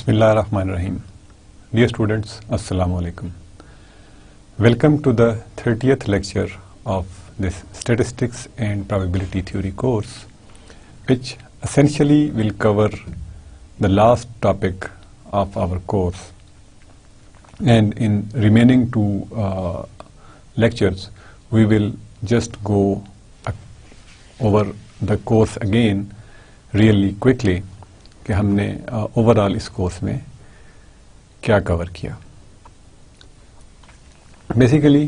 Bismillahirrahmanirrahim. Dear students, Assalamu alaikum. Welcome to the 30th lecture of this Statistics and Probability Theory course, which essentially will cover the last topic of our course. And in remaining two lectures, we will just go over the course again really quickly कि हमने overall इस course में क्या cover किया. Basically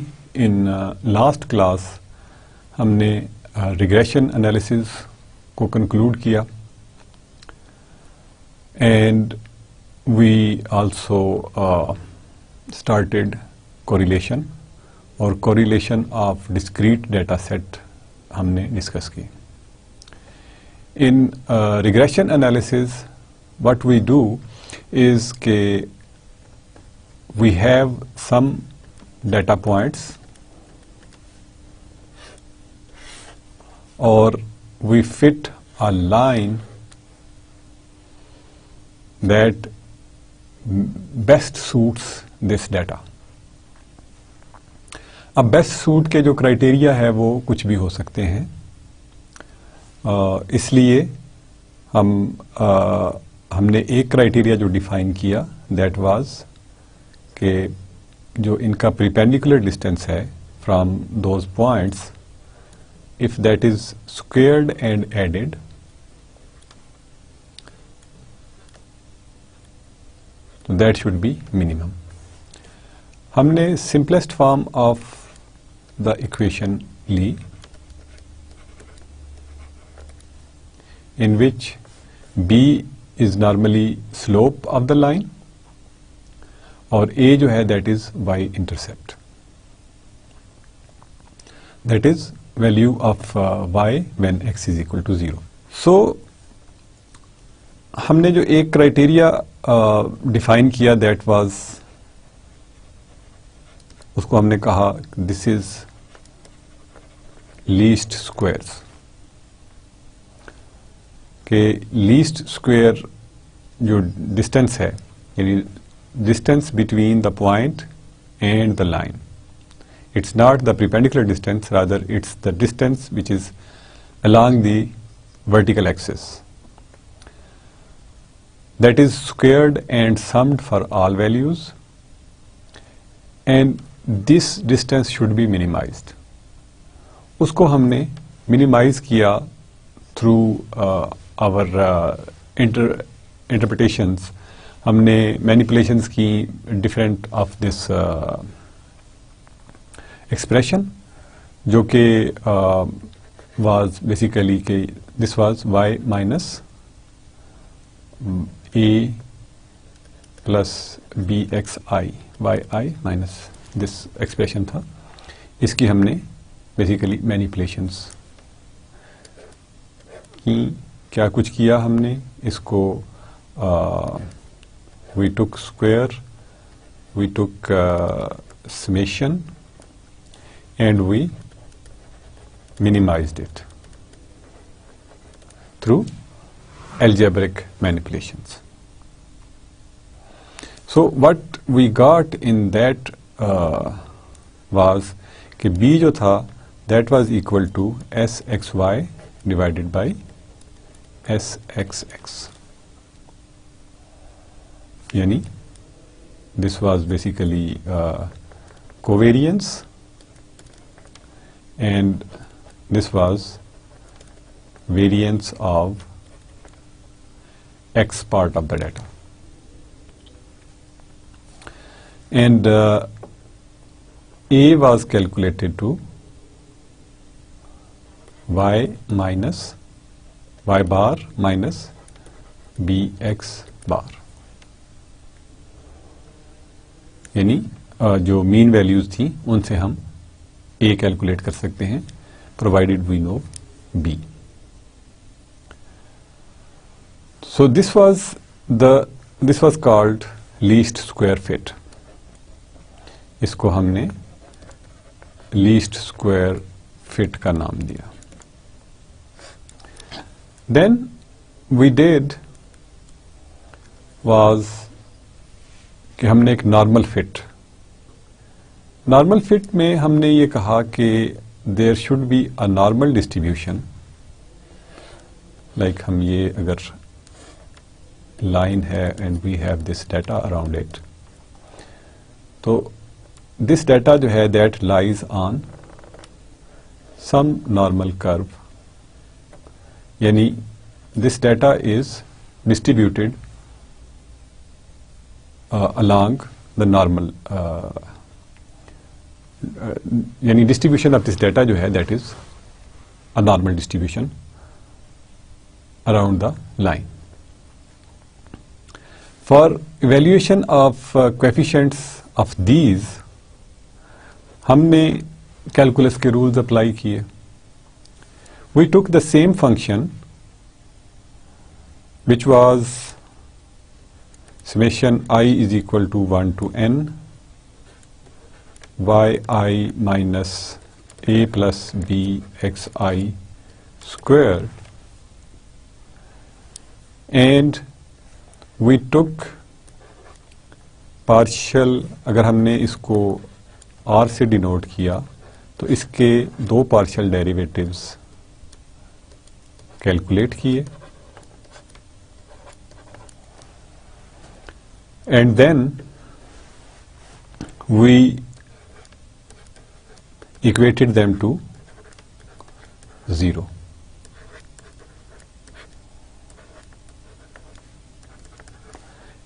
in last class हमने regression analysis को conclude किया and we also started correlation और correlation of discrete data set हमने डिस्कस की. In regression analysis, what we do is we have some data points or we fit a line that best suits this data. अब best suit के जो criteria है वो कुछ भी हो सकते हैं. इसलिए हमने एक क्राइटेरिया जो डिफाइन किया दैट वाज कि जो इनका परपेंडिकुलर डिस्टेंस है from those points if that is squared and added तो दैट शुड बी मिनिमम. हमने simplest form of the equation ली in which B is normally slope of the line और A जो है that is y intercept, that is value of y when x is equal to 0. So हमने जो एक criteria define किया that was उसको हमने कहा this is least squares कि लीस्ट स्क्वेयर जो डिस्टेंस है यानी distance between the point and the line, it's not the perpendicular distance, rather it's the distance which is along the vertical axis, that is squared and summed for all values and this distance should be minimised. उसको हमने minimise किया through our interpretations. हमने manipulations की different of this expression जो कि was basically कि this was y minus a plus bxi, yi minus this expression था. इसकी हमने basically manipulations की क्या कुछ किया हमने इसको we took square, we took summation and we minimized it through algebraic manipulations. So what we got in that was कि B जो था that was equal to sxy divided by sxx, यानी this was basically covariance and this was variance of x part of the data. And A was calculated to y bar minus bx bar, यानी जो mean values थी उनसे हम a calculate कर सकते हैं provided we know b. So this was called least square fit. इसको हमने least square fit का नाम दिया. Then we did was कि हमने एक नॉर्मल फिट में हमने ये कहा कि there should be a normal distribution, like हम ये अगर लाइन है and we have this data around it, तो दिस डाटा जो है that lies on some normal curve, यानी this data is distributed along the normal यानी distribution of this data जो है that is a normal distribution around the line. For evaluation of coefficients of these हमने calculus के rules apply किए. We took the same function which was summation I is equal to 1 to n yi minus a plus b xi squared, and we took partial, अगर हमने इसको r से denote किया तो इसके दो पार्शियल डेरिवेटिव्स कैलकुलेट किए, and then we equated them to 0.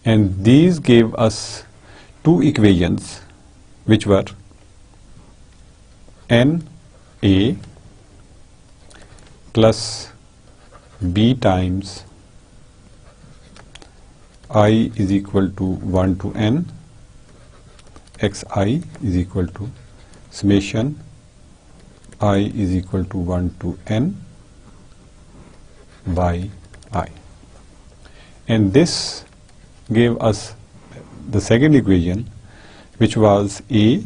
And these gave us two equations which were NA plus B times I is equal to 1 to n, xi is equal to summation I is equal to 1 to n by I. And this gave us the second equation, which was A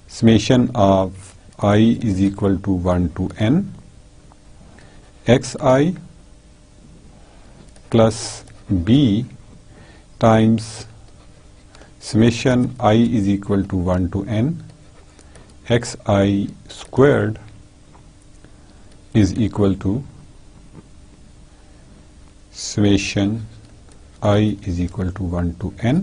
summation of I is equal to 1 to n xi plus B times summation I is equal to 1 to n xi squared is equal to summation I is equal to 1 to n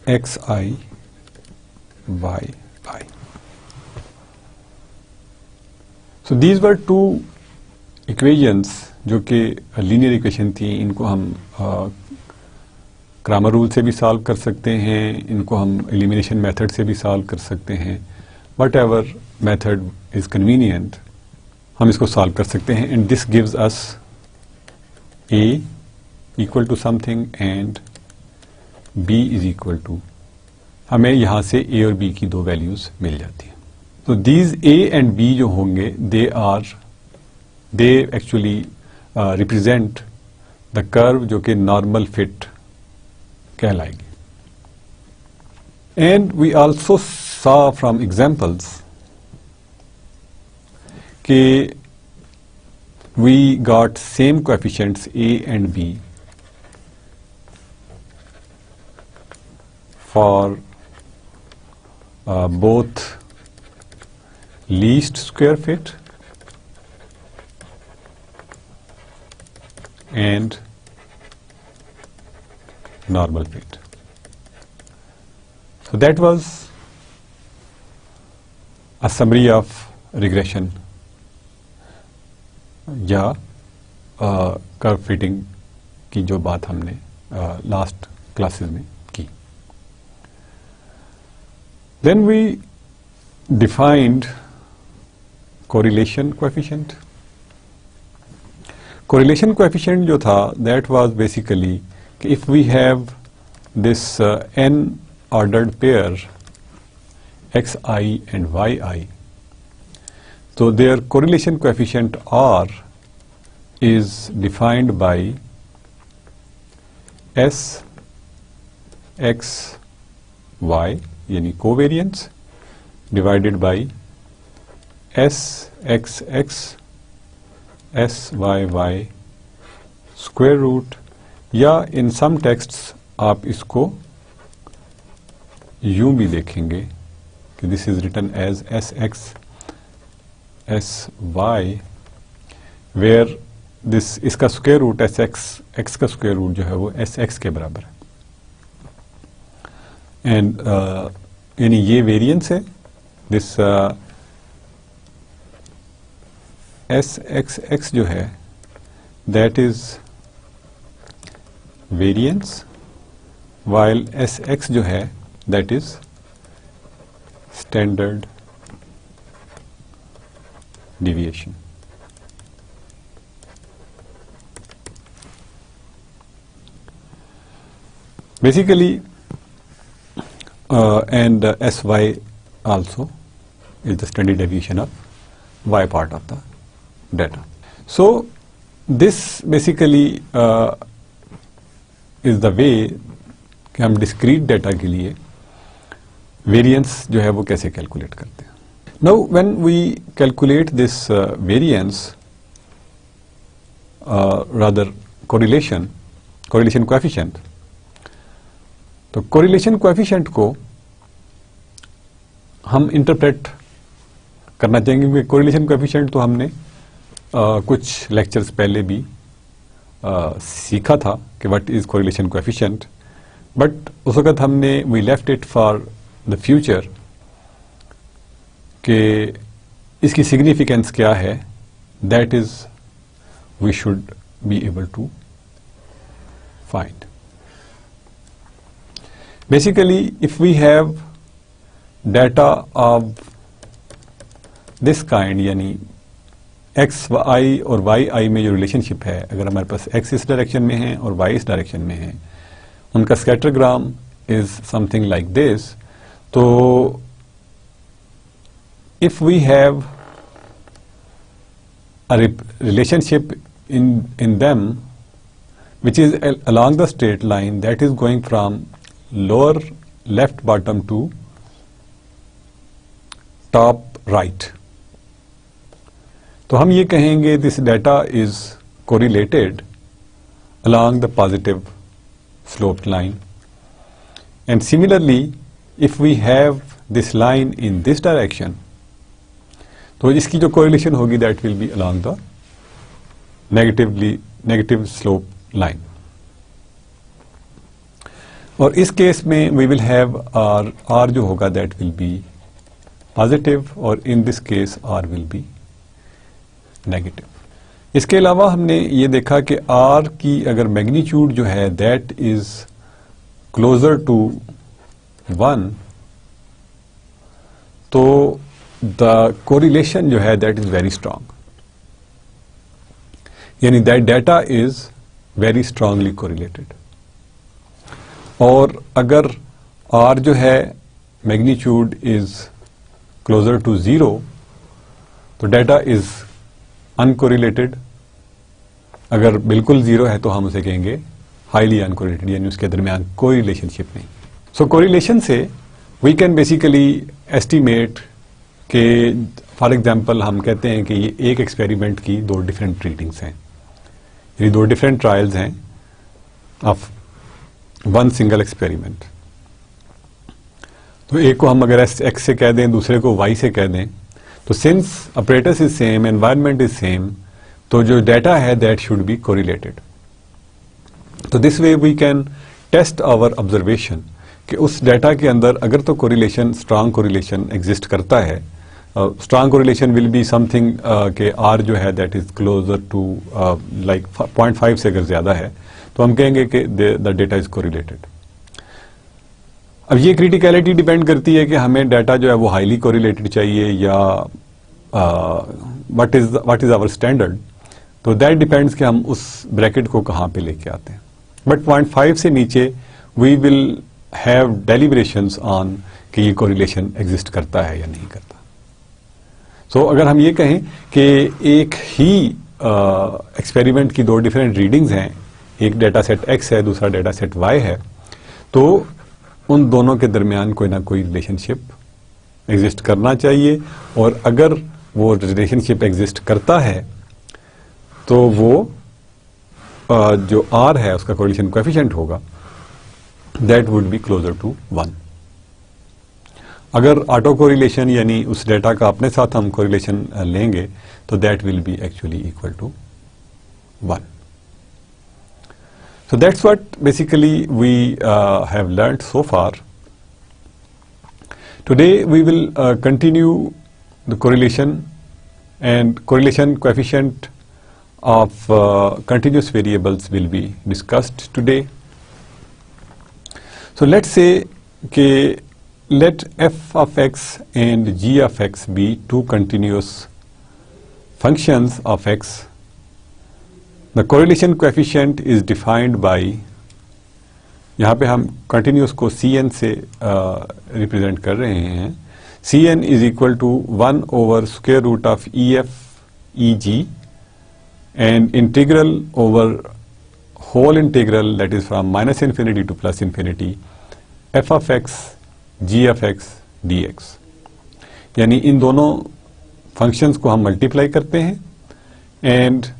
xi by I. So these were two equations जो कि linear equation थी. इनको हम Cramer rule से भी solve कर सकते हैं, इनको हम एलिमिनेशन मेथड से भी सॉल्व कर सकते हैं. Whatever method is convenient हम इसको सॉल्व कर सकते हैं. And this gives us a equal to something and b is equal to, हमें यहाँ से ए और बी की दो वैल्यूज मिल जाती हैं. तो दीज ए एंड बी जो होंगे they actually represent the curve जो कि नॉर्मल फिट कहलाएगी. And we also saw from examples कि we got same coefficients A and B for both least square fit and normal fit. So that was a summary of regression या curve fitting की जो बात हमने last classes में की. Then we defined correlation coefficient. Correlation coefficient जो था that was basically if we have this n ordered pair xi and yi, so their correlation coefficient R is defined by S x y यानी covariance divided by S x x S y y square root, या in some texts आप इसको यूं भी देखेंगे कि this is written as S x S y, where this इसका square root S x का स्क्वायर रूट जो है वो एस एक्स के बराबर है। एंड यानी ये वेरिएंस है, दिस एस एक्स एक्स जो है that is variance, while S x जो है that is standard deviation. Basically, and sy also is the standard deviation of y part of the data. So this basically is the way कि हम discrete data के लिए variance जो है वो कैसे calculate करते हैं. Now when we calculate this variance, rather correlation coefficient, तो correlation coefficient को हम interpret करना चाहेंगे, क्योंकि correlation coefficient तो हमने कुछ lectures पहले भी सीखा था कि what is correlation coefficient, but उस वक़्त हमने we left it for the future कि इसकी सिग्निफिकेंस क्या है, that is we should be able to find. Basically if we have data of this kind, यानी एक्स आई और वाई आई में जो रिलेशनशिप है, अगर हमारे पास एक्स इस डायरेक्शन में है और वाई इस डायरेक्शन में है, उनका स्कैटरग्राम इज समथिंग लाइक दिस, तो if we have a relationship in them which is along the straight line that is going from lower left bottom to top right, तो हम ये कहेंगे this data is correlated along the positive sloped line. And similarly, if we have this line in this direction, तो इसकी जो correlation होगी that will B along the negative slope line. और इस केस में वी विल हैव आर जो होगा that will be positive, और in this case r will be negative. इसके अलावा हमने ये देखा कि आर की अगर मैग्नीट्यूड जो है दैट इज क्लोजर टू 1, तो the correlation जो है that is very strong, यानी that data is very strongly correlated. और अगर R जो है magnitude is closer to 0, तो data is uncorrelated. अगर बिल्कुल 0 है तो हम उसे कहेंगे highly uncorrelated, यानी उसके दरमियान कोई रिलेशनशिप नहीं. So correlation से we can basically estimate कि फॉर एग्जाम्पल हम कहते हैं कि ये एक एक्सपेरिमेंट की 2 डिफरेंट रीडिंग्स हैं, ये 2 डिफरेंट ट्रायल्स हैं ऑफ 1 सिंगल एक्सपेरिमेंट. तो एक को हम अगर एक्स से कह दें, दूसरे को वाई से कह दें, तो since operators is same, environment is same, तो जो डाटा है दैट शुड बी कोरिलेटेड. तो this way we can test our observation कि उस डाटा के अंदर अगर तो कोरिलेशन, स्ट्रांग कोरिलेशन एग्जिस्ट करता है. Strong correlation will be something के आर जो है that is closer to like 0.5 से अगर ज्यादा है तो हम कहेंगे कि द डेटा इज कोरिलेटेड. अब ये क्रिटिकलिटी डिपेंड करती है कि हमें डाटा जो है वो हाईली कोरिलेटेड चाहिए या व्हाट इज आवर स्टैंडर्ड. तो दैट डिपेंड्स कि हम उस ब्रैकेट को कहाँ पे लेके आते हैं. बट 0.5 से नीचे we will have deliberations on कि ये कोरिलेशन एग्जिस्ट करता है या नहीं करता. सो अगर हम ये कहें कि एक ही एक्सपेरिमेंट की 2 डिफरेंट रीडिंग्स हैं, एक डाटा सेट एक्स है, दूसरा डाटा सेट वाई है, तो उन दोनों के दरमियान कोई ना कोई रिलेशनशिप एग्जिस्ट करना चाहिए. और अगर वो रिलेशनशिप एग्जिस्ट करता है तो वो जो R है उसका कोरिलेशन कोएफिशिएंट होगा, that would be closer to 1। अगर ऑटो कोरिलेशन यानी उस डेटा का अपने साथ हम कोरिलेशन लेंगे तो that will be actually equal to 1। So that's what basically we have learned so far. Today we will continue the correlation and correlation coefficient of continuous variables will be discussed today. So let's say that let f of x and g of x be two continuous functions of x. The correlation coefficient is defined by, यहाँ पे हम continuous को Cn से represent कर रहे हैं. Cn is equal to 1 over square root of EF EG and integral over whole integral, that is from minus infinity to plus infinity, f of x g of x dx. यानी इन दोनों functions को हम multiply करते हैं and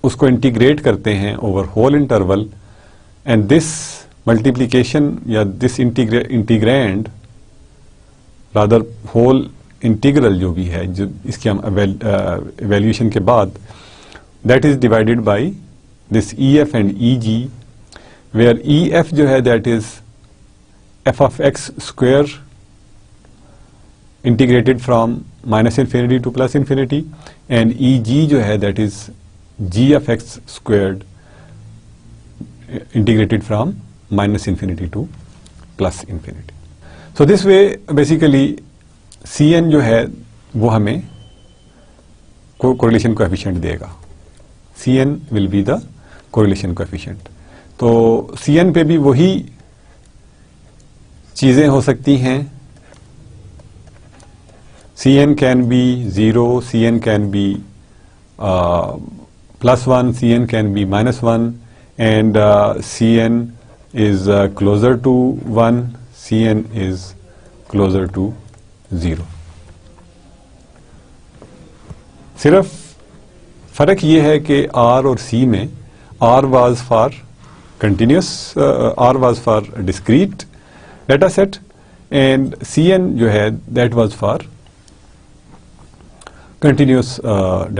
उसको integrate करते हैं over whole interval, and this multiplication या this integrand rather whole integral जो भी है, जो इसके हम एवेल्यूएशन के बाद, that is divided by this E F and E G, where E F जो है that is F of X square integrated from minus infinity to plus infinity, and E G जो है that is g of x squared integrated from minus infinity to plus infinity. So this way basically Cn जो है वो हमें correlation coefficient देगा. Cn will be the correlation coefficient. तो Cn पे भी वही चीजें हो सकती हैं. Cn can be 0, Cn can be plus 1, Cn can be minus 1, and Cn is closer to 1, Cn is closer to 0. सिर्फ फर्क ये है कि R और C में R was for continuous, R was for discrete data set, and Cn जो है that was for continuous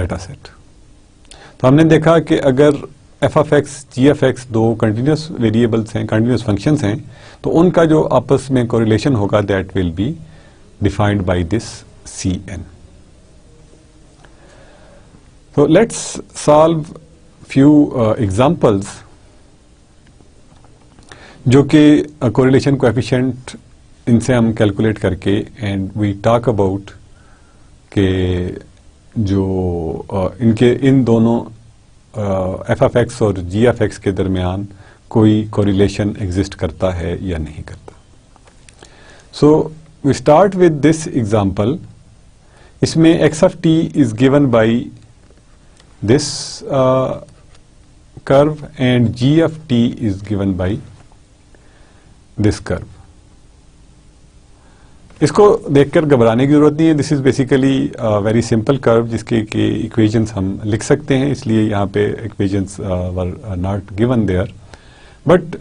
data set. तो हमने देखा कि अगर f of x, g of x दो कंटिन्यूस वेरिएबल्स हैं, कंटिन्यूस फंक्शंस हैं, तो उनका जो आपस में कोरिलेशन होगा that will be defined by this Cn. तो लेट्स सॉल्व फ्यू एग्जांपल्स जो कि कोरिलेशन कोएफिशिएंट इनसे हम कैलकुलेट करके, एंड वी टॉक अबाउट के जो इनके इन दोनों एफ ऑफ एक्स और जी ऑफ एक्स के दरमियान कोई कोरिलेशन एग्जिस्ट करता है या नहीं करता. So we start with this example. इसमें x of t is given by this curve and g of t is given by this curve. इसको देखकर घबराने की जरूरत नहीं है. This is basically very simple curve जिसके के इक्वेशंस हम लिख सकते हैं, इसलिए यहाँ पे equations were not given there, but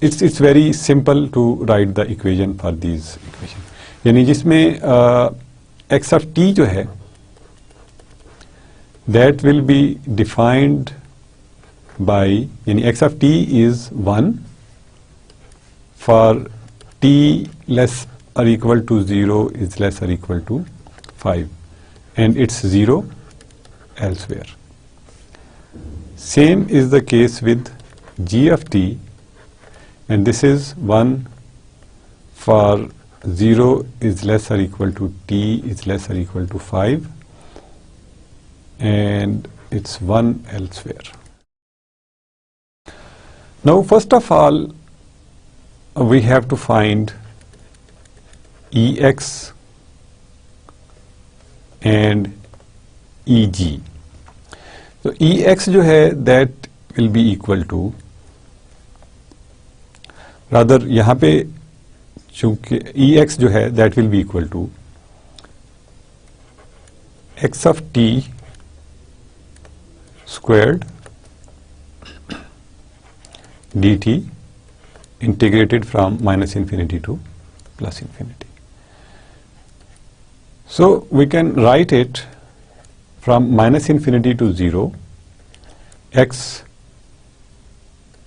it's very simple to write the equation for these equation. यानी जिसमें एक्स ऑफ टी जो है that will be defined by, यानी x of t is 1 for t less or equal to 0 is less or equal to 5, and it's 0 elsewhere. Same is the case with g of t, and this is 1 for 0 is less or equal to t is less or equal to 5, and it's 1 elsewhere. Now first of all we have to find Ex and Eg. तो Ex जो है that will be equal to, rather यहाँ पे चूंकि Ex जो है that will be equal to x of t squared dt integrated from minus infinity to plus infinity. So we can write it from minus infinity to 0, x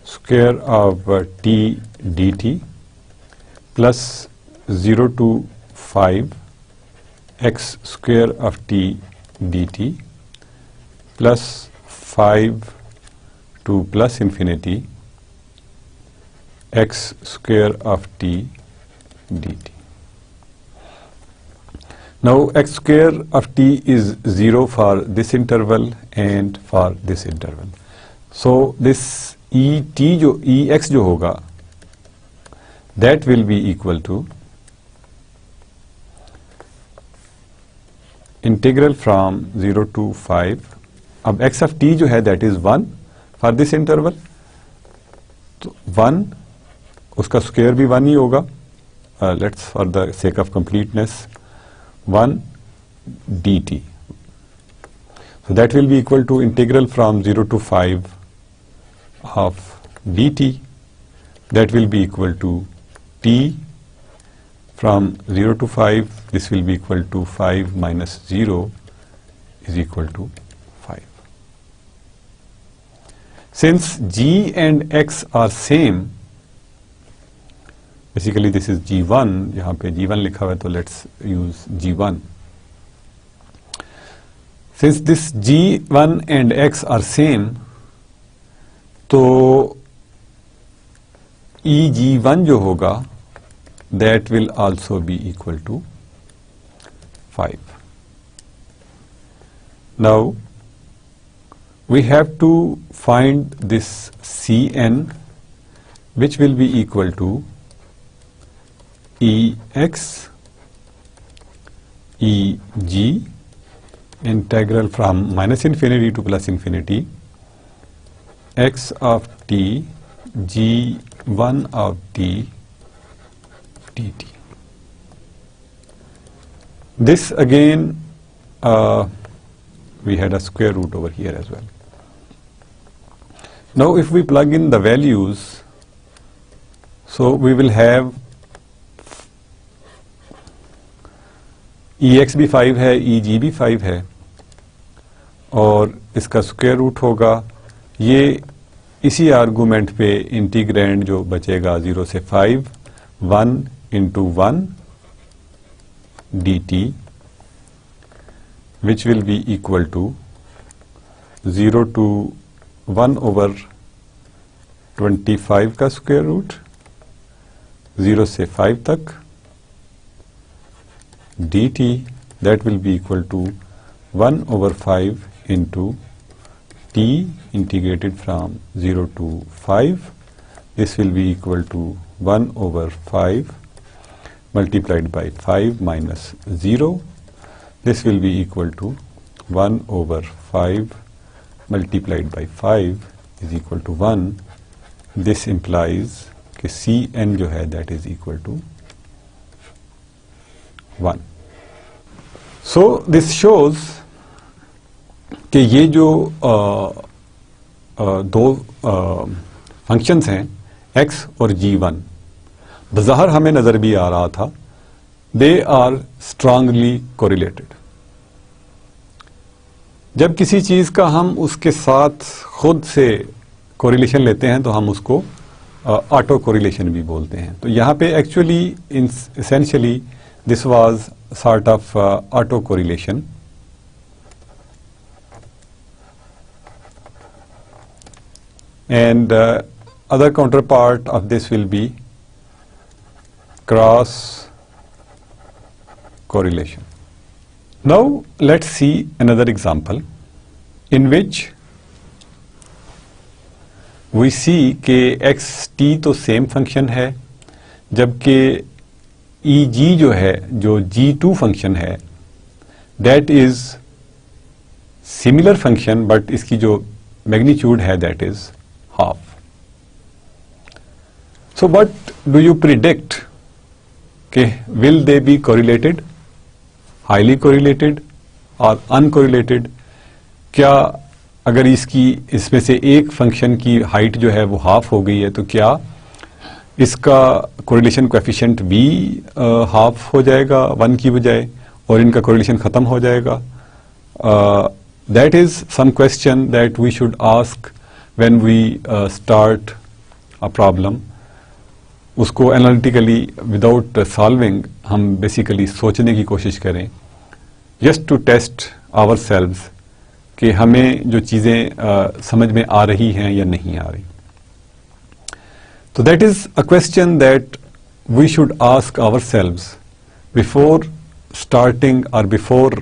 square of t dt plus 0 to 5 x square of t dt plus 5 to plus infinity x square of t dt. Now x square of t is 0 for this interval and for this interval. So this et जो ex जो होगा that will be equal to integral from 0 to 5. अब x of t जो है that is 1 for this interval. तो 1 उसका square भी 1 ही होगा. Let's for the sake of completeness 1 dt. So that will be equal to integral from 0 to 5 of dt. That will be equal to t from 0 to 5. This will be equal to 5 minus 0 is equal to 5. Since g and x are same, basically this is g1, यहाँ पे g1 लिखा हुआ है तो let's use g1. Since this g1 and x are same, तो eg1 जो होगा that will also be equal to 5. Now we have to find this Cn, which will be equal to Ex Eg integral from minus infinity to plus infinity x of t g1 of t dt. This again we had a square root over here as well. Now if we plug in the values, so we will have Ex भी 5 है, Eg भी 5 है और इसका square root होगा. ये इसी argument पे इंटीग्रैंड जो बचेगा 0 से 5 1 into 1 dt which will be equal to 0 to 1 over 25 का स्क्वायर रूट 0 से 5 तक dt that will be equal to 1 over 5 into t integrated from 0 to 5. This will be equal to 1 over 5 multiplied by 5 minus 0. This will be equal to 1 over 5 multiplied by 5 is equal to 1. This implies कि Cn जो है that is equal to 1. So this shows कि ये जो दो functions हैं x और g1 बज़ाहिर हमें नज़र भी आ रहा था they are strongly correlated. जब किसी चीज़ का हम उसके साथ खुद से कोरिलेशन लेते हैं तो हम उसको ऑटो कोरिलेशन भी बोलते हैं. तो यहाँ पे actually essentially this was sort of auto correlation. And other counterpart of this will be cross correlation. Now let's see another example in which we see कि xt तो सेम फंक्शन है जबकि Eg जो है जो g2 फंक्शन है that is similar function but इसकी जो magnitude है that is half. So what do you predict कि will they be correlated, highly correlated or uncorrelated? क्या अगर इसमें से एक फंक्शन की हाइट जो है वो हाफ हो गई है तो क्या इसका कोरिलेशन कोएफिशिएंट भी हाफ हो जाएगा 1 की बजाय और इनका कोरिलेशन खत्म हो जाएगा? That is some question that we should ask when we start a problem. उसको एनालिटिकली विदाउट सॉल्विंग हम बेसिकली सोचने की कोशिश करें, just to test ourselves कि हमें जो चीज़ें समझ में आ रही हैं या नहीं आ रही. So that is a question that we should ask ourselves before starting or before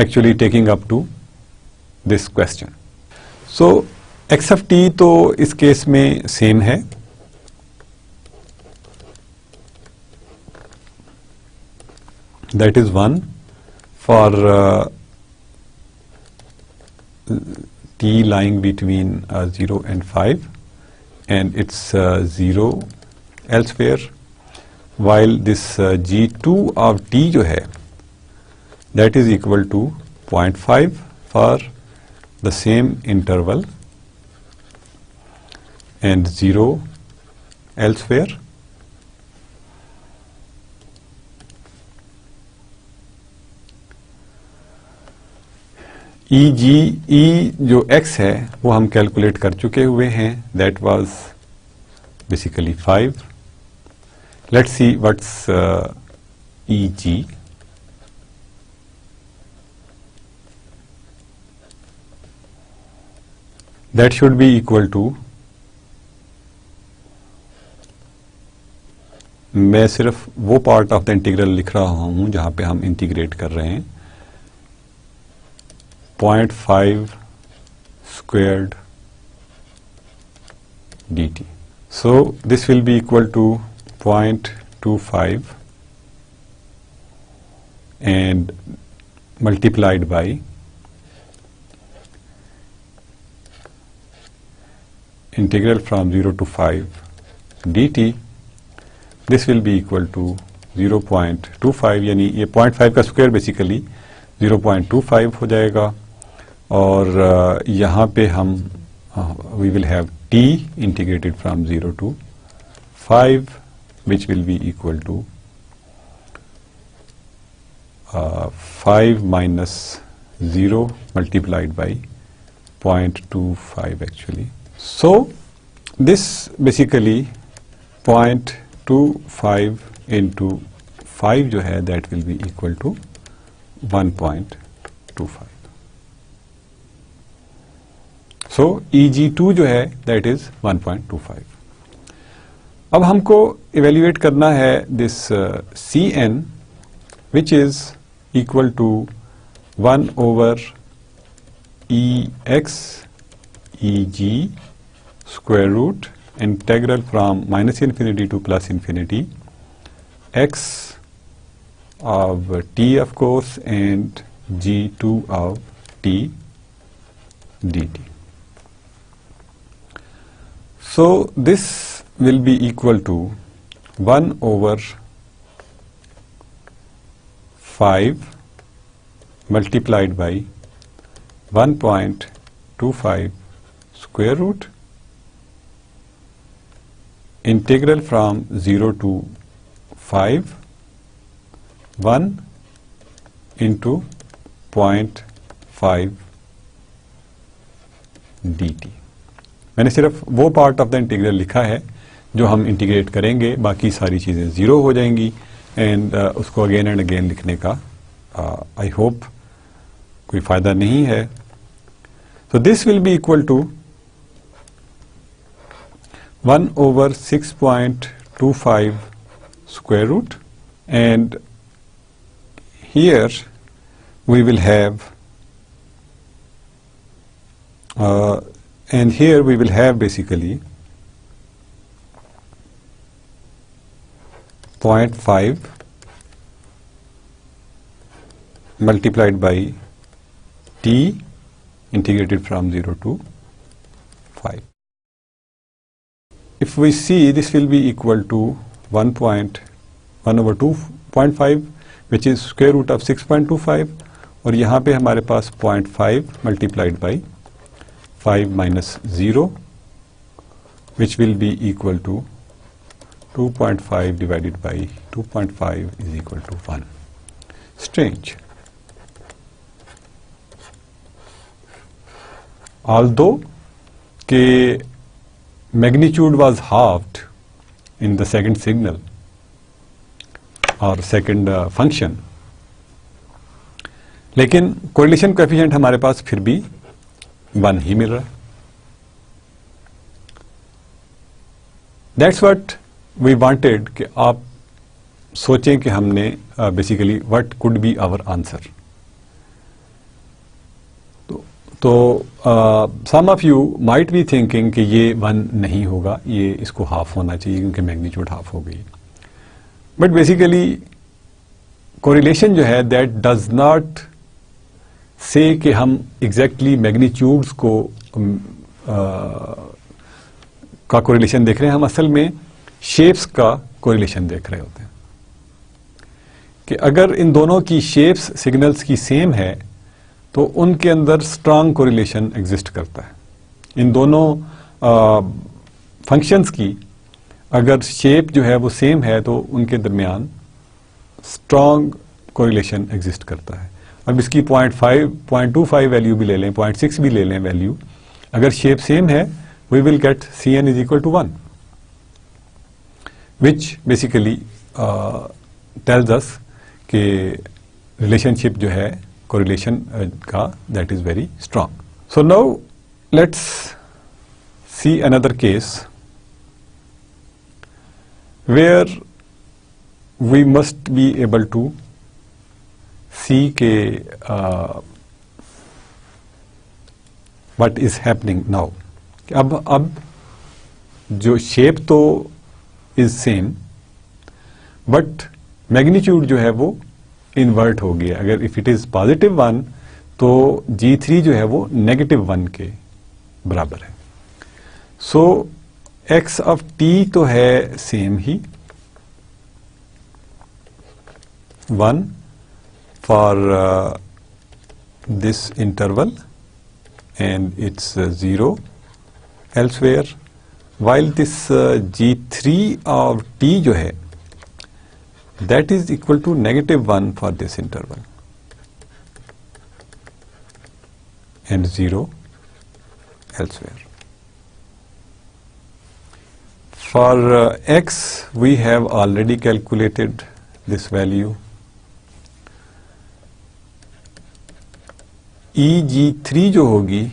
actually taking up to this question. So x of t तो इस केस में सेम है. That is 1 for t lying between 0 and 5. And it's 0 elsewhere, while this g2 of t जो है that is equal to 0.5 for the same interval and 0 elsewhere. E जो x है वो हम कैलकुलेट कर चुके हुए हैं. That was basically 5. Let's see what's EG. That should be equal to, मैं सिर्फ वो पार्ट ऑफ द इंटीग्रल लिख रहा हूं जहां पे हम इंटीग्रेट कर रहे हैं, 0.5 squared dt. So this will be equal to 0.25 and multiplied by integral from 0 to 5 dt. This will be equal to 0.25, यानी ये 0.5 का स्क्वायर बेसिकली 0.25 हो जाएगा. और यहाँ पे हम we will have t integrated from 0 to 5 which will be equal to 5 minus 0 multiplied by 0.25 actually. So this basically 0.25 into 5 जो है that will be equal to 1.25. So EG2 जो है that is 1.25. अब हमको evaluate करना है this Cn which is equal to 1 over Ex Eg square root integral from minus infinity to plus infinity x of t of course and g2 of t dt. So this will be equal to 1 over 5 multiplied by 1.25 square root integral from 0 to 5 1 into 0.5 dt. मैंने सिर्फ वो part of the integral लिखा है जो हम integrate करेंगे, बाकी सारी चीज़ें ज़ीरो हो जाएंगी. एंड उसको अगेन एंड अगेन लिखने का आई होप कोई फ़ायदा नहीं है. So this will be equal to 1 over 6.25 square root, and here we will have basically 0.5 multiplied by t integrated from 0 to 5. If we see, this will be equal to 1 over 2.5, which is square root of 6.25, और यहाँ पे हमारे पास 0.5 multiplied by 5 minus 0 which will be equal to 2.5 divided by 2.5 is equal to 1. Strange. Although the magnitude was halved in the second signal or second function, लेकिन correlation coefficient हमारे पास फिर भी 1 ही मिल रहा है. That's what we wanted कि आप सोचें कि हमने basically what could be our answer. तो some of you might be thinking कि ये 1 नहीं होगा, ये इसको हाफ होना चाहिए क्योंकि मैग्नीट्यूड हाफ हो गई. बट बेसिकली कोरिलेशन जो है दैट डज नॉट से कि हम एग्जैक्टली मैग्नीट्यूड्स को का कोरिलेशन देख रहे हैं. हम असल में शेप्स का कोरिलेशन देख रहे होते हैं कि अगर इन दोनों की शेप्स सिग्नल्स की सेम है तो उनके अंदर स्ट्रांग कोरिलेशन एग्जिस्ट करता है. इन दोनों फंक्शंस की अगर शेप जो है वो सेम है तो उनके दरमियान स्ट्रांग कोरिलेशन एग्जिस्ट करता है. अब इसकी 0.25 वैल्यू भी ले लें, 0.6 भी ले लें वैल्यू, अगर शेप सेम है we will get Cn is equal to 1, which basically tells us कि relationship जो है correlation का that is very strong. So now let's see another case where we must be able to see के what is happening now. अब जो shape तो is same but magnitude जो है वो इन्वर्ट हो गया. अगर इफ इट इज +1 तो G3 जो है वो -1 के बराबर है. सो x ऑफ t तो है same he, 1 for this interval and it's 0 elsewhere, while this G3 of t जो है that is equal to -1 for this interval and 0 elsewhere. For x we have already calculated this value. EG3 जो होगी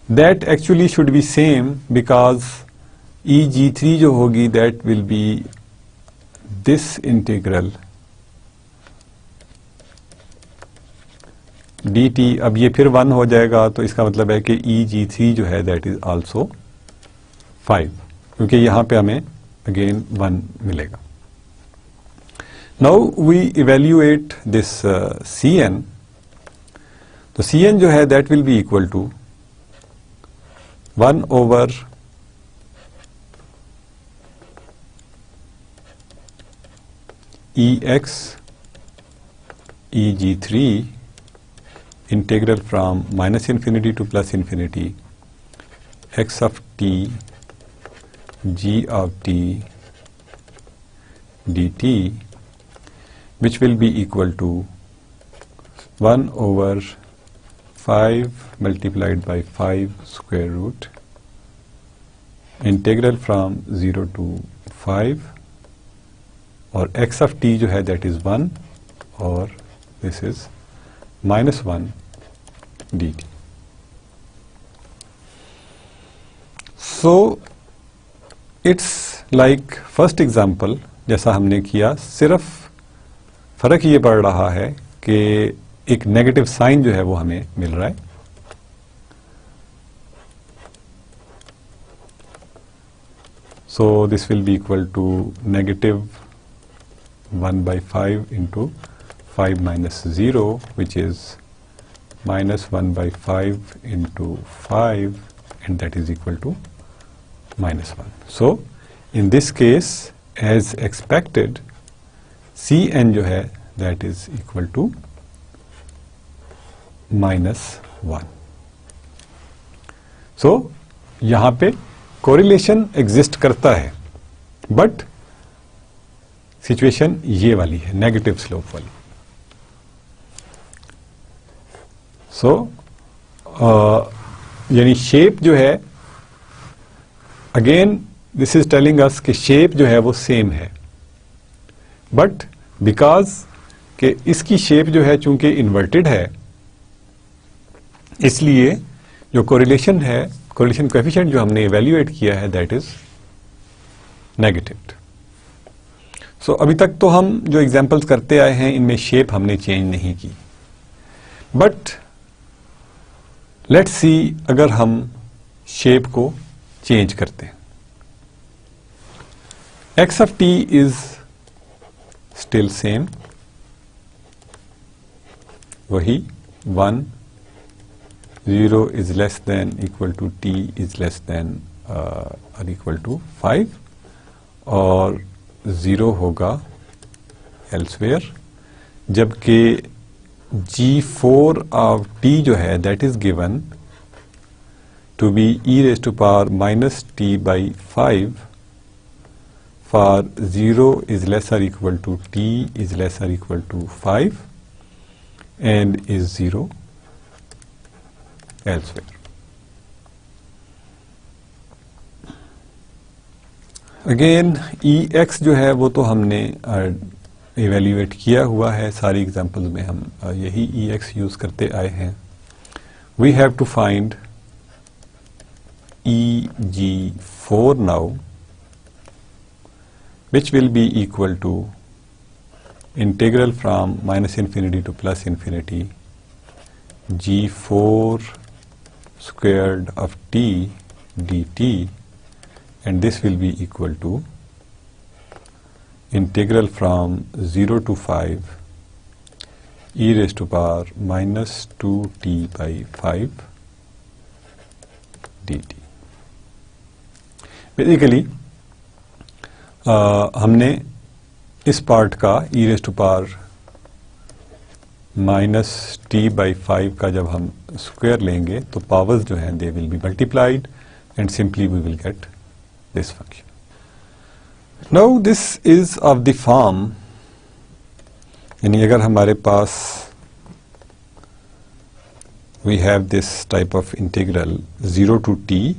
that actually should be same because EG3 जो होगी that will be this integral dt. अब ये फिर 1 हो जाएगा तो इसका मतलब है कि EG3 जो है that is also 5 क्योंकि यहाँ पे हमें again 1 मिलेगा. Now we evaluate this Cn. तो Cn जो है that will be equal to 1 over Ex Eg3 integral from -infinity to +infinity x of t g of t dt, which will be equal to 1 over 5 multiplied by 5 square root integral from 0 to 5 और x of t जो है that is 1 और this is -1 dt. So it's like first example जैसा हमने किया, सिर्फ फर्क ये पड़ रहा है कि एक नेगेटिव साइन जो है वो हमें मिल रहा है. So this will be equal to -1/5 into 5 minus 0, which is -1/5 into 5, and that is equal to -1. So in this case, as expected, Cn जो है that is equal to -1। सो यहां पे कोरिलेशन एग्जिस्ट करता है, बट सिचुएशन ये वाली है, negative slope वाली। सो यानी शेप जो है, again this is telling us कि शेप जो है वो सेम है, बट बिकॉज कि इसकी शेप जो है चूंकि इन्वर्टेड है, इसलिए जो कोरिलेशन है, कोरिलेशन कोएफिशिएंट जो हमने इवैल्यूएट किया है, दैट इज नेगेटिव। सो अभी तक तो हम जो एग्जांपल्स करते आए हैं इनमें शेप हमने चेंज नहीं की, बट लेट्स सी अगर हम शेप को चेंज करते हैं। x of t is still same, वही 1, 0 is less than equal to t is less than or equal to 5, और 0 होगा elsewhere, जबकि g4 of t जो है that is given to be e raised to power minus t by 5 for 0 is less or equal to t is less or equal to 5 and is 0 elsewhere. Again ex जो है वो तो हमने evaluate किया हुआ है, सारी एग्जांपल्स में हम यही ex यूज करते आए हैं। We have to find eg4 now, which will be equal to integral from minus infinity to plus infinity g4 squared of t dt, and this will be equal to integral from 0 to 5 e raised to power minus 2t by 5 dt. Basically हमने इस part का e raise to power minus t by 5 का जब हम square लेंगे तो powers जो हैं they will be multiplied and simply we will get this function. Now this is of the form, यानी अगर हमारे पास we have this type of integral 0 to t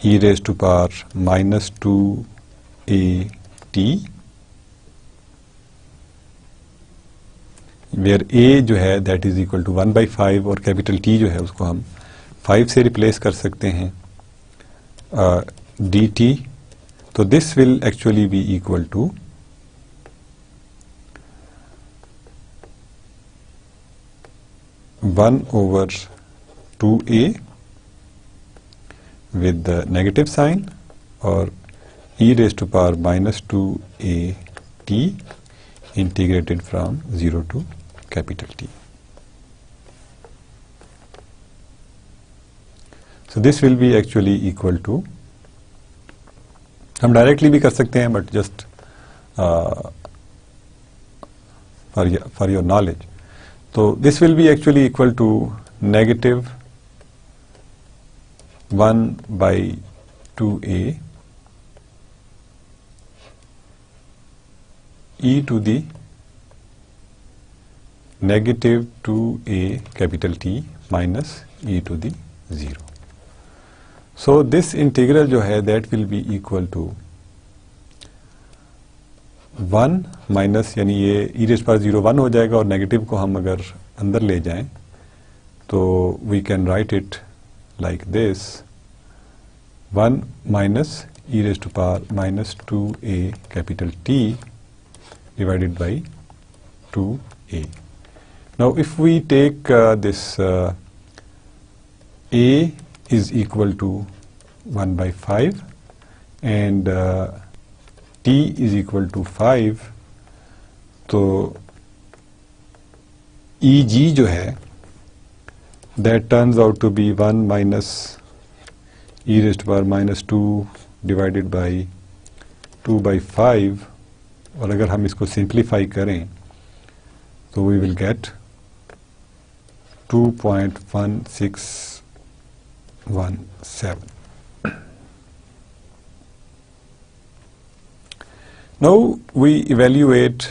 e raised to power minus 2a t, where a जो है that is equal to 1 by 5 और capital T जो है उसको हम 5 से रिप्लेस कर सकते हैं dt, तो this will actually be equal to 1 over 2a with the negative sign और e raised to power minus 2a t integrated from 0 to capital T. So this will be actually equal to, हम directly भी कर सकते हैं but just for your knowledge, तो this will be actually equal to negative 1 by 2a e to the negative 2a capital T minus e to the 0. So this integral जो है that will be equal to 1 minus, यानी ये e raised power 0 1 हो जाएगा और negative को हम अगर अंदर ले जाएं तो we can write it like this, 1 minus e raised to power minus 2a capital T divided by 2a. Now if we take this a is equal to 1 by 5 and t is equal to 5, तो eg जो है that turns out to be 1 minus e raised to power minus 2 divided by 2 by 5, और अगर हम इसको simplify करें तो we will get 2.1617. Now we evaluate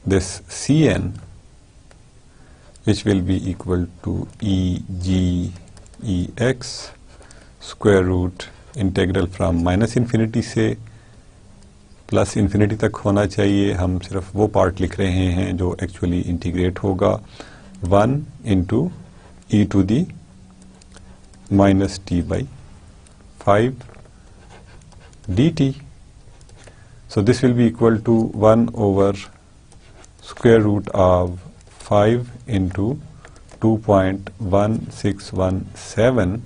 this Cn, which will be equal to EgEx square root integral from minus infinity से plus infinity तक होना चाहिए. हम सिर्फ वो पार्ट लिख रहे हैं जो एक्चुअली इंटीग्रेट होगा. 1 into e to the minus t by 5 dt. So this will be equal to 1 over square root of 5 into 2.1617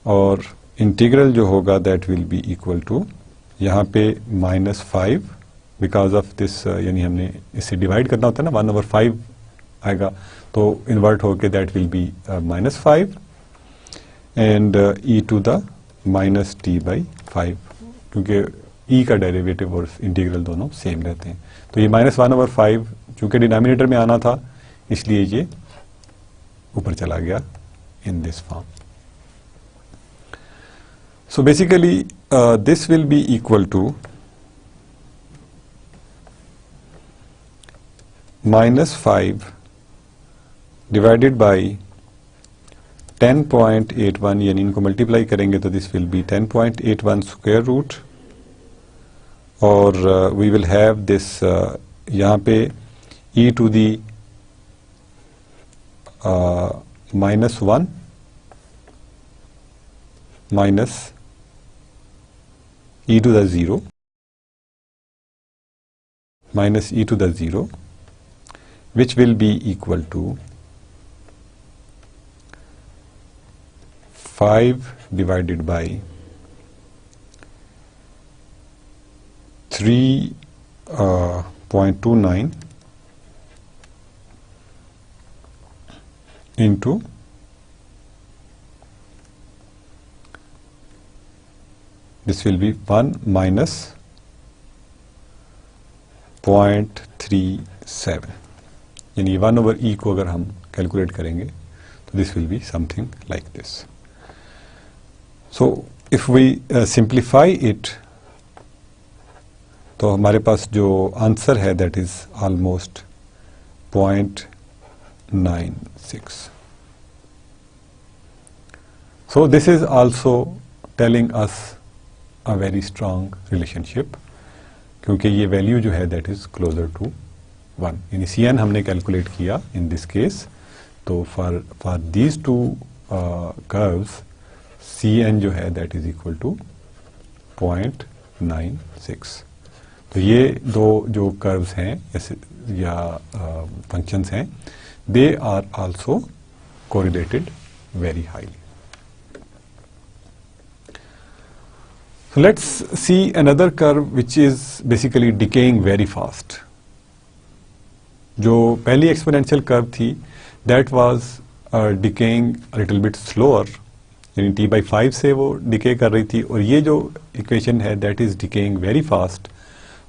और इंटीग्रल जो होगा that will be equal to यहाँ पे -5 बिकॉज ऑफ दिस, यानी हमने इससे डिवाइड करना होता है ना, 1/5 आएगा तो इन्वर्ट होके that will be -5 and e to the minus t by 5, क्योंकि ई का डेरिवेटिव और इंटीग्रल दोनों सेम रहते हैं. तो ये -1/5 चूंकि डिनोमिनेटर में आना था इसलिए ये ऊपर चला गया in this form. So basically this will be equal to -5 divided by 10.81, यानी इनको मल्टीप्लाई करेंगे तो this will be 10.81 square root और वी विल हैव दिस यहाँ पे e to the -1 minus e to the 0 minus e to the 0, which will be equal to 5 divided by 3.29 into this will be 1 minus 0.37, यानी 1/e को अगर हम calculate करेंगे तो this will be something like this. So if we simplify it तो हमारे पास जो आंसर है that is almost 0.96. So this is also telling us a very strong relationship, क्योंकि ये वैल्यू जो है दैट इज क्लोजर टू 1, यानी Cn हमने कैलकुलेट किया इन दिस केस. तो for these two curves Cn जो है दैट इज इक्वल टू 0.96. तो ये दो जो कर्व्स हैं या फंक्शंस हैं they are also correlated very highly. So let's see another curve which is basically decaying very fast. जो पहली exponential curve थी that was decaying a little bit slower, यानी t/5 से वो decay कर रही थी, और ये जो equation है that is decaying very fast,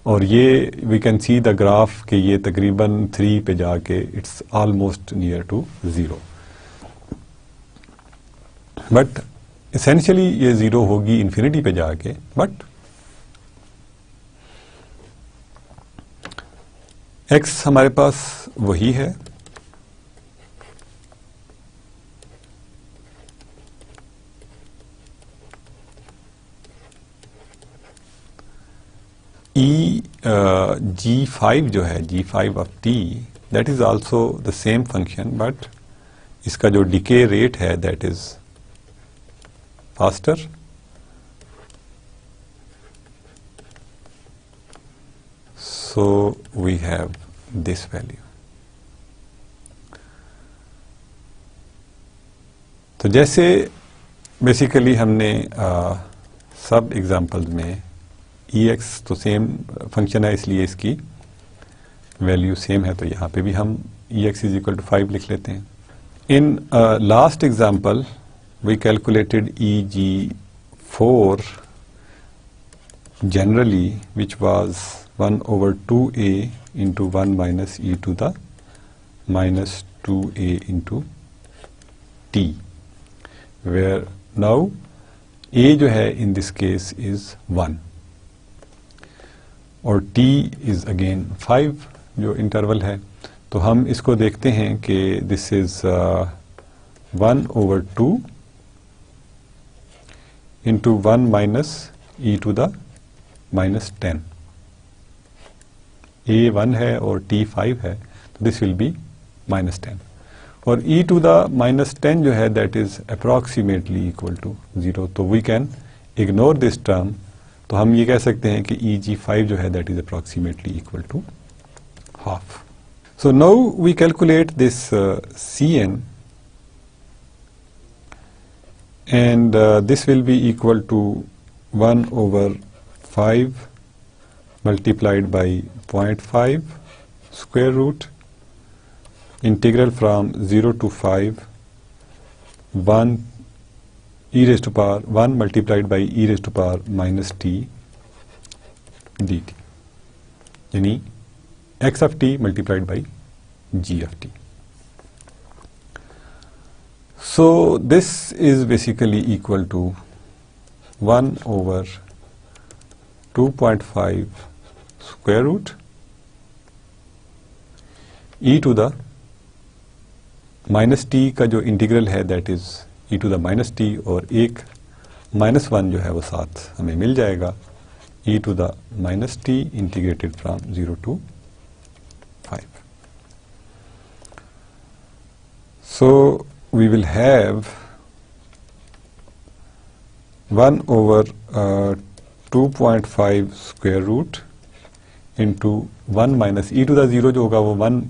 और ये we can see the graph कि ये तकरीबन 3 पे जाके it's almost near to 0. But essentially ये 0 होगी इन्फिनिटी पे जाके, बट x हमारे पास वही है. g5 जो है g5 of t that is also the same function, but इसका जो डिके रेट है that is faster. So we have this value. तो जैसे बेसिकली हमने सब एग्जाम्पल्स में ex तो सेम फंक्शन है इसलिए इसकी वैल्यू सेम है, तो यहाँ पे भी हम ex इज इक्वल टू 5 लिख लेते हैं. In last example we calculated EG4 generally, which was 1 over 2a into 1 minus e to the minus 2a into t, where now a जो है in this case is 1 और t is again 5 जो interval है. तो हम इसको देखते हैं कि this is 1 over 2 into 1 minus e to the minus 10. a 1 है और t 5 है, तो दिस विल बी minus 10. और e to the minus 10 जो है that is approximately equal to 0. तो we can ignore this term. तो हम ये कह सकते हैं कि eg5 जो है that is approximately equal to half. So now we calculate this Cn, and this will be equal to 1 over 5 multiplied by 0.5 square root integral from 0 to 5 1 e raised to power 1 multiplied by e raised to power minus t dt, यानी x of t multiplied by g of t. So this is basically equal to 1 over 2.5 square root e to the minus t का जो integral है that is e to the minus t, और एक minus 1 जो है वो साथ हमें मिल जाएगा, e to the minus t integrated from 0 to 5. So we will have 1 over 2.5 square root into 1 minus e to the 0 जो होगा वो 1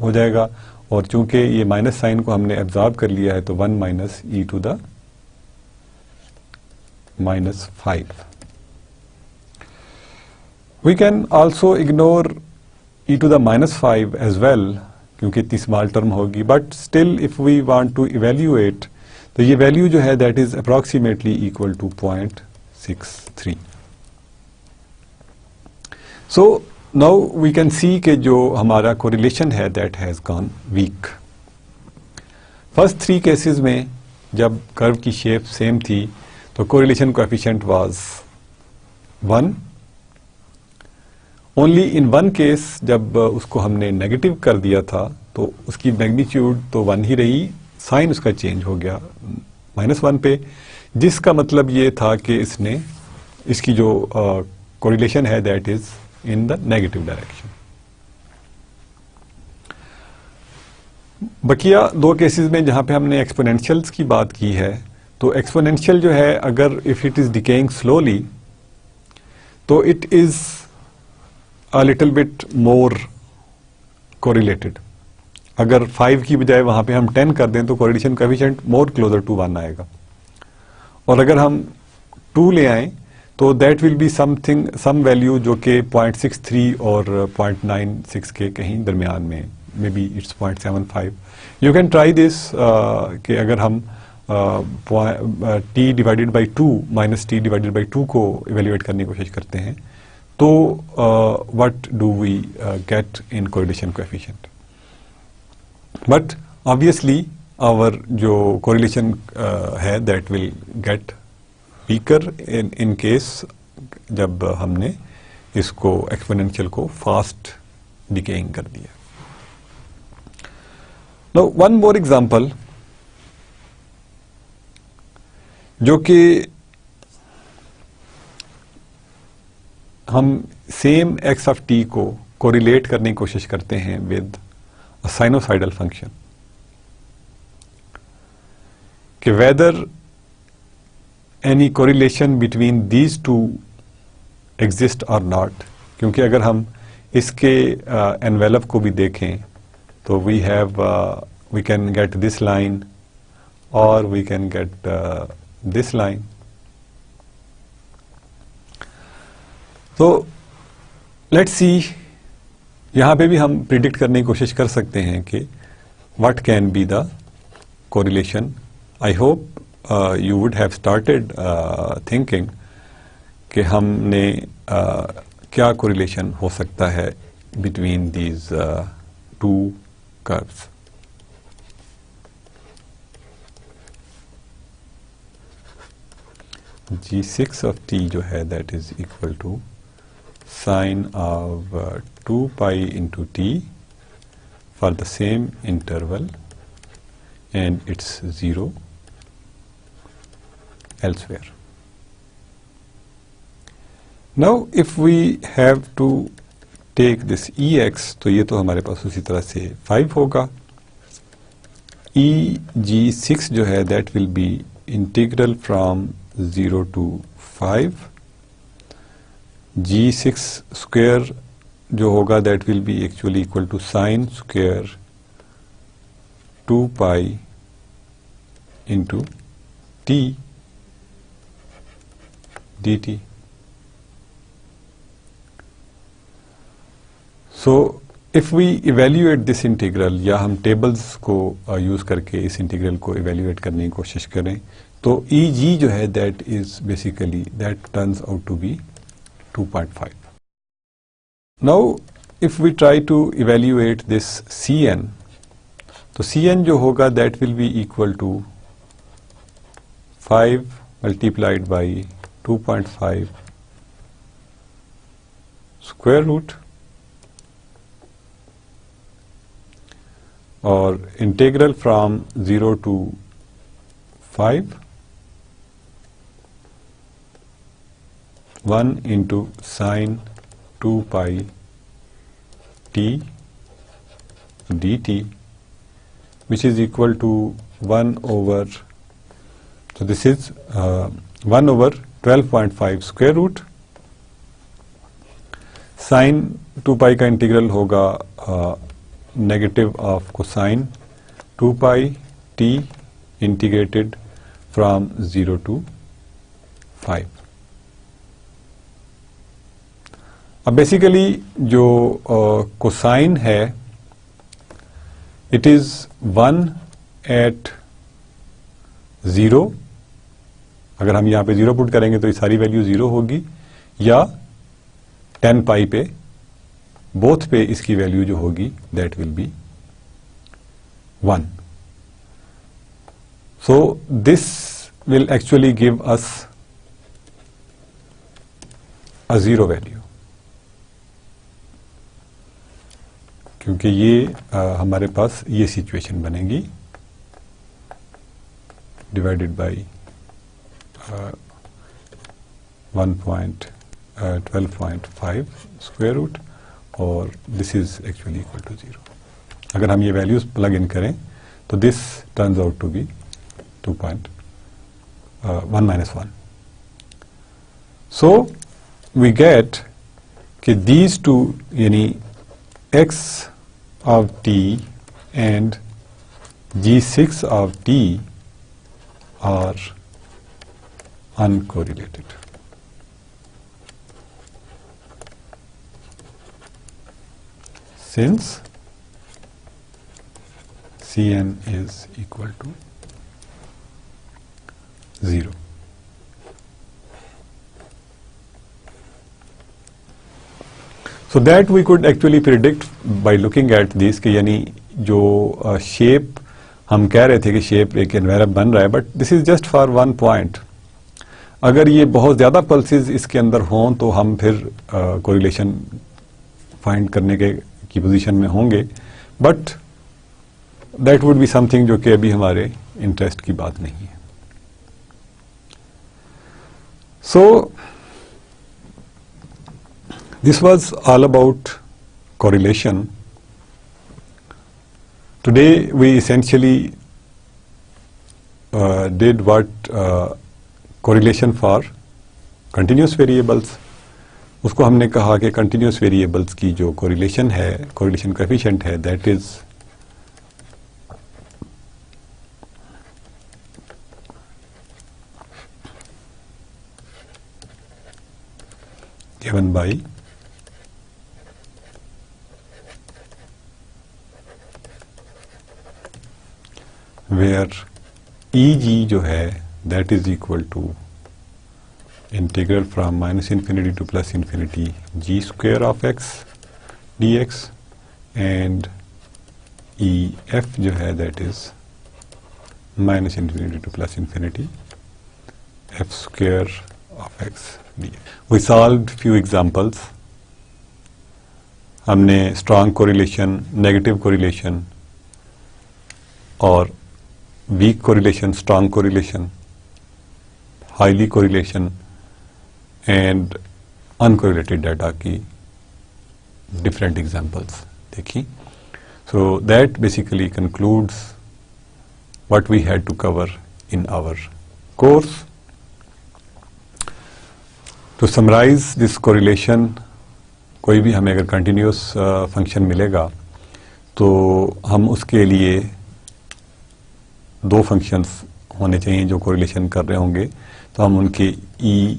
हो जाएगा, और चूंकि ये माइनस साइन को हमने एब्जॉर्ब कर लिया है तो 1 minus e to the minus 5. We can also ignore e to the minus 5 as well क्योंकि इतनी स्मॉल टर्म होगी, but still if we want to evaluate तो ये वैल्यू जो है that is approximately equal to 0.63. So now we can see कि जो हमारा कोरिलेशन है that has gone weak. First 3 cases में जब कर्व की शेप सेम थी तो correlation coefficient was 1. Only in 1 case जब उसको हमने नेगेटिव कर दिया था तो उसकी मैग्नीट्यूड तो 1 ही रही, साइन उसका चेंज हो गया -1 पे, जिसका मतलब ये था कि इसकी जो कोरिलेशन है that is in the negative direction. Bakiya 2 cases में जहां पे हमने एक्सपोनेंशियल्स की बात की है तो एक्सपोनेंशियल जो है अगर if it is decaying slowly तो it is a little bit more correlated. अगर 5 की बजाय वहां पे हम 10 कर दें तो correlation coefficient more closer to 1 आएगा, और अगर हम 2 ले आएं तो that will be some value जो कि 0.63 और 0.96 के कहीं दरमियान में, maybe it's 0.75. You can try this कि अगर हम t divided by 2 minus t divided by 2 को इवेल्युएट करने की कोशिश करते हैं तो what do we get in correlation coefficient? But obviously our जो correlation है that will get weaker in case जब हमने इसको exponential को fast decaying कर दिया. Now one more example जो कि हम सेम एक्स ऑफ टी को कोरिलेट करने की कोशिश करते हैं विद अ साइनोसाइडल फंक्शन, कि whether any correlation between these two exist और नॉट. क्योंकि अगर हम इसके एनवेलप को भी देखें तो we can get this line और we can get this line. तो लेट्स सी, यहाँ पे भी हम प्रिडिक्ट करने की कोशिश कर सकते हैं कि what can be the correlation. I hope you would have started thinking कि हमने क्या कोरिलेशन हो सकता है between these to curves. g6 of t जो है that is equal to sine of 2 pi into t for the same interval and it's 0 elsewhere. Now if we have to take this ex, तो ये तो हमारे पास उसी तरह से 5 होगा। eg6 जो है that will be integral from 0 to 5, g6 square जो होगा that will be actually equal to sine square 2 pi into t dt. So if we evaluate this integral, या हम टेबल्स को यूज़ करके इस इंटीग्रल को evaluate करने की कोशिश करें, तो Eg जो है that is basically that turns out to be 2.5. Now if we try to evaluate this Cn, तो Cn जो होगा that will be equal to 5 multiplied by 2.5 square root और integral from 0 to 5 1 into sine 2 pi t dt which is equal to 1 over, so this is 1 over 12.5 square root, sine 2 pi का integral होगा negative of cosine 2 pi t integrated from 0 to 5. अब basically जो cosine है it is 1 at 0, अगर हम यहाँ पे 0 put करेंगे तो ये सारी वैल्यू 0 होगी, या 10 पाई पे, बोथ पे इसकी वैल्यू जो होगी that will be 1. So this will actually give us a 0 value, क्योंकि ये हमारे पास ये सिचुएशन बनेगी डिवाइडेड बाई 12.5 स्क्वायर रूट और this is actually equal to 0. अगर हम ये वैल्यूज प्लग इन करें तो this turns out to be 2.1 minus 1. So we get कि these two यानी x of t and g6 of t are uncorrelated. Since Cn is equal to 0. So that we could actually predict by looking at this कि यानी जो shape हम कह रहे थे कि शेप एक एनवेलप बन रहा है, but this is just for 1 point. अगर ये बहुत ज़्यादा पल्सेस इसके अंदर हों तो हम फिर कोरिलेशन फाइंड करने की पोजीशन में होंगे, but that would be something जो कि अभी हमारे इंटरेस्ट की बात नहीं है. सो this was all about correlation. Today we essentially did what correlation for continuous variables. उसको हमने कहा कि continuous variables की जो correlation है, correlation coefficient है, that is given by where Eg जो है that is equal to integral from minus infinity to plus infinity g square of x dx, and EF जो है that is minus infinity to plus infinity f square of x dx. We solved few examples. हमने strong correlation, negative correlation और weak correlation, strong correlation, highly correlation and uncorrelated data की different examples देखी. So that basically concludes what we had to cover in our course. To summarize this correlation, कोई भी हमें अगर continuous function मिलेगा तो हम उसके लिए दो functions होने चाहिए जो correlation कर रहे होंगे, तो हम उनके E,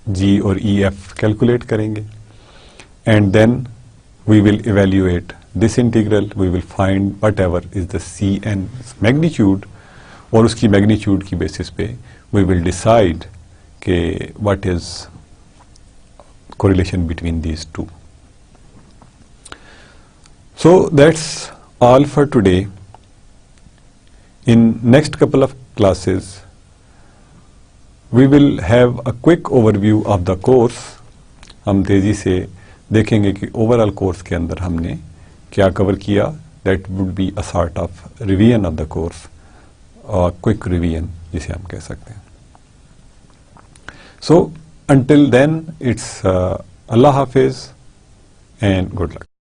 G और EF calculate करेंगे, and then we will evaluate this integral. We will find whatever is the Cn magnitude, और उसकी magnitude की basis पे we will decide के what is correlation between these two. So that's all for today. In next couple of classes we will have a quick overview of the course. हम तेजी से देखेंगे कि ओवरऑल कोर्स के अंदर हमने क्या कवर किया. That would be a sort of revision of the course, और क्विक रिवीजन जिसे हम कह सकते हैं. सो until then, it's Allah Hafiz and good luck.